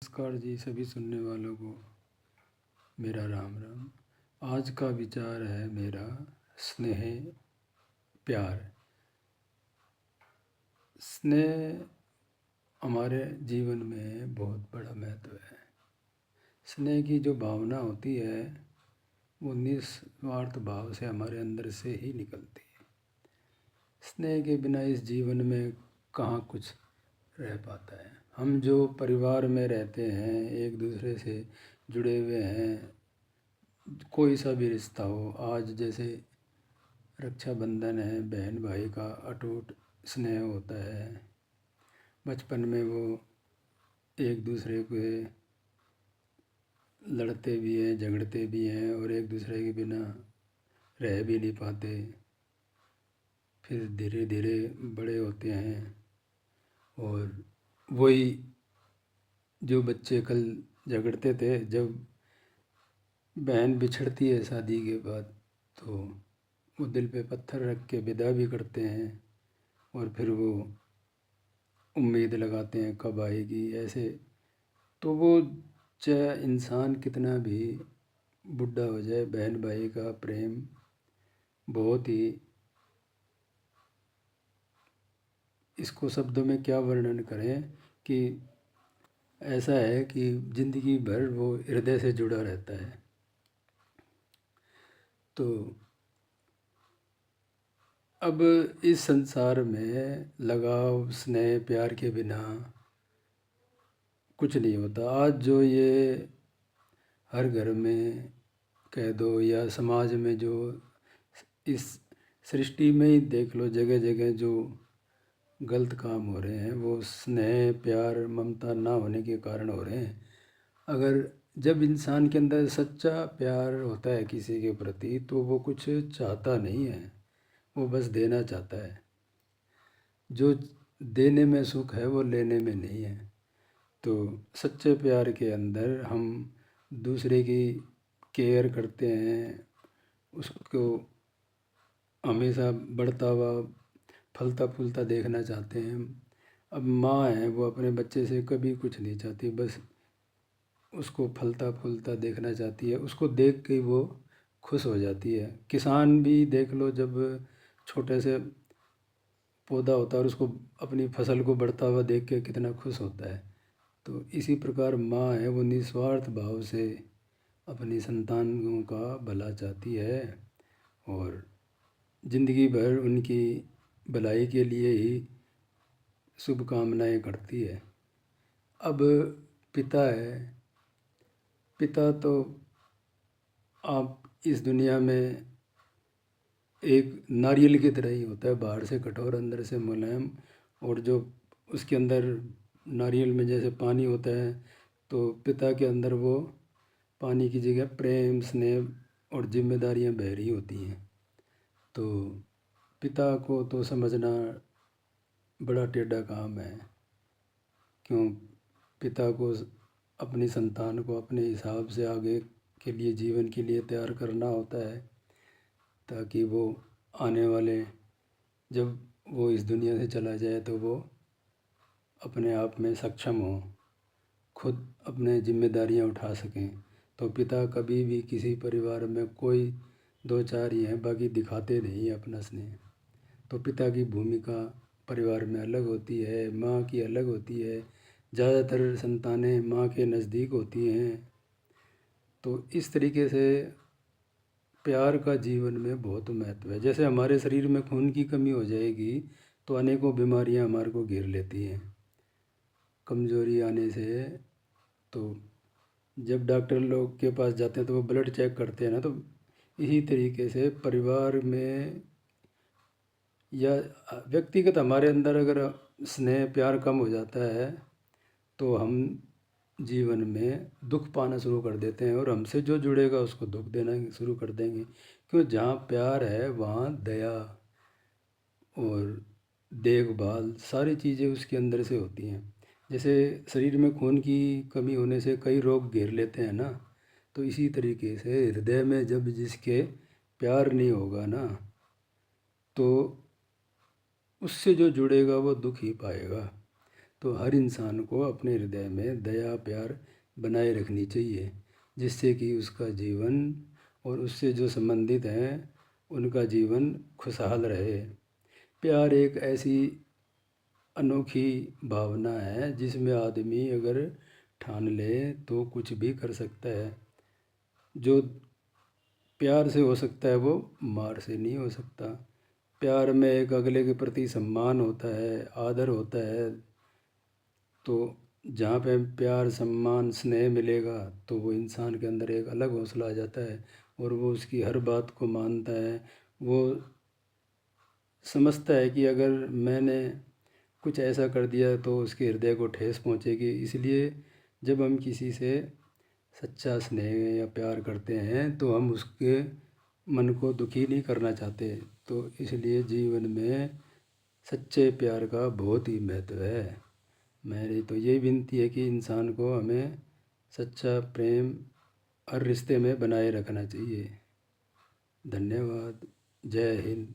नमस्कार जी, सभी सुनने वालों को मेरा राम राम। आज का विचार है मेरा स्नेह प्यार। स्नेह हमारे जीवन में बहुत बड़ा महत्व है। स्नेह की जो भावना होती है वो निस्वार्थ भाव से हमारे अंदर से ही निकलती है। स्नेह के बिना इस जीवन में कहाँ कुछ रह पाता है। हम जो परिवार में रहते हैं, एक दूसरे से जुड़े हुए हैं, कोई सा भी रिश्ता हो, आज जैसे रक्षाबंधन है, बहन भाई का अटूट स्नेह होता है। बचपन में वो एक दूसरे के लड़ते भी हैं, झगड़ते भी हैं और एक दूसरे के बिना रह भी नहीं पाते। फिर धीरे धीरे बड़े होते हैं और वही जो बच्चे कल झगड़ते थे, जब बहन बिछड़ती है शादी के बाद, तो वो दिल पे पत्थर रख के विदा भी करते हैं और फिर वो उम्मीद लगाते हैं कब आएगी ऐसे। तो वो चाहे इंसान कितना भी बुढ़ा हो जाए, बहन भाई का प्रेम बहुत ही, इसको शब्दों में क्या वर्णन करें कि ऐसा है कि ज़िंदगी भर वो हृदय से जुड़ा रहता है। तो अब इस संसार में लगाव, स्नेह, प्यार के बिना कुछ नहीं होता। आज जो ये हर घर में कह दो या समाज में, जो इस सृष्टि में ही देख लो, जगह जगह जो गलत काम हो रहे हैं वो स्नेह, प्यार, ममता ना होने के कारण हो रहे हैं। अगर जब इंसान के अंदर सच्चा प्यार होता है किसी के प्रति, तो वो कुछ चाहता नहीं है, वो बस देना चाहता है। जो देने में सुख है वो लेने में नहीं है। तो सच्चे प्यार के अंदर हम दूसरे की केयर करते हैं, उसको हमेशा बढ़ता हुआ, फलता फूलता देखना चाहते हैं। अब माँ है, वो अपने बच्चे से कभी कुछ नहीं चाहती, बस उसको फलता फूलता देखना चाहती है। उसको देख के वो खुश हो जाती है। किसान भी देख लो, जब छोटे से पौधा होता है और उसको अपनी फसल को बढ़ता हुआ देख के कितना खुश होता है। तो इसी प्रकार माँ है, वो निस्वार्थ भाव से अपनी संतानों का भला चाहती है और ज़िंदगी भर उनकी भलाई के लिए ही शुभकामनाएं करती है। अब पिता है, पिता तो आप इस दुनिया में एक नारियल की तरह ही होता है, बाहर से कठोर अंदर से मुलायम। और जो उसके अंदर नारियल में जैसे पानी होता है, तो पिता के अंदर वो पानी की जगह प्रेम, स्नेह और जिम्मेदारियां बह रही होती हैं। तो पिता को तो समझना बड़ा टेढ़ा काम है। क्यों? पिता को अपनी संतान को अपने हिसाब से आगे के लिए, जीवन के लिए तैयार करना होता है, ताकि वो आने वाले, जब वो इस दुनिया से चला जाए तो वो अपने आप में सक्षम हो, खुद अपने जिम्मेदारियां उठा सकें। तो पिता कभी भी किसी परिवार में कोई दो चार ही हैं, बाकी दिखाते नहीं अपना स्नेह। तो पिता की भूमिका परिवार में अलग होती है, माँ की अलग होती है। ज़्यादातर संतानें माँ के नज़दीक होती हैं। तो इस तरीके से प्यार का जीवन में बहुत महत्व है। जैसे हमारे शरीर में खून की कमी हो जाएगी तो अनेकों बीमारियां हमारे को घेर लेती हैं, कमज़ोरी आने से। तो जब डॉक्टर लोग के पास जाते हैं तो वो ब्लड चेक करते हैं ना, तो इसी तरीके से परिवार में या व्यक्तिगत हमारे अंदर अगर स्नेह प्यार कम हो जाता है तो हम जीवन में दुख पाना शुरू कर देते हैं और हमसे जो जुड़ेगा उसको दुख देना शुरू कर देंगे। क्यों? जहाँ प्यार है वहाँ दया और देखभाल सारी चीज़ें उसके अंदर से होती हैं। जैसे शरीर में खून की कमी होने से कई रोग घेर लेते हैं ना, तो इसी तरीके से हृदय में जब जिसके प्यार नहीं होगा ना, तो उससे जो जुड़ेगा वो दुख ही पाएगा। तो हर इंसान को अपने हृदय में दया प्यार बनाए रखनी चाहिए, जिससे कि उसका जीवन और उससे जो संबंधित हैं उनका जीवन खुशहाल रहे। प्यार एक ऐसी अनोखी भावना है जिसमें आदमी अगर ठान ले तो कुछ भी कर सकता है। जो प्यार से हो सकता है वो मार से नहीं हो सकता। प्यार में एक अगले के प्रति सम्मान होता है, आदर होता है। तो जहाँ पे प्यार सम्मान स्नेह मिलेगा तो वो इंसान के अंदर एक अलग हौसला आ जाता है और वो उसकी हर बात को मानता है। वो समझता है कि अगर मैंने कुछ ऐसा कर दिया तो उसके हृदय को ठेस पहुँचेगी। इसलिए जब हम किसी से सच्चा स्नेह या प्यार करते हैं तो हम उसके मन को दुखी नहीं करना चाहते। तो इसलिए जीवन में सच्चे प्यार का बहुत ही महत्व है। मेरी तो यही विनती है कि इंसान को हमें सच्चा प्रेम हर रिश्ते में बनाए रखना चाहिए। धन्यवाद। जय हिंद।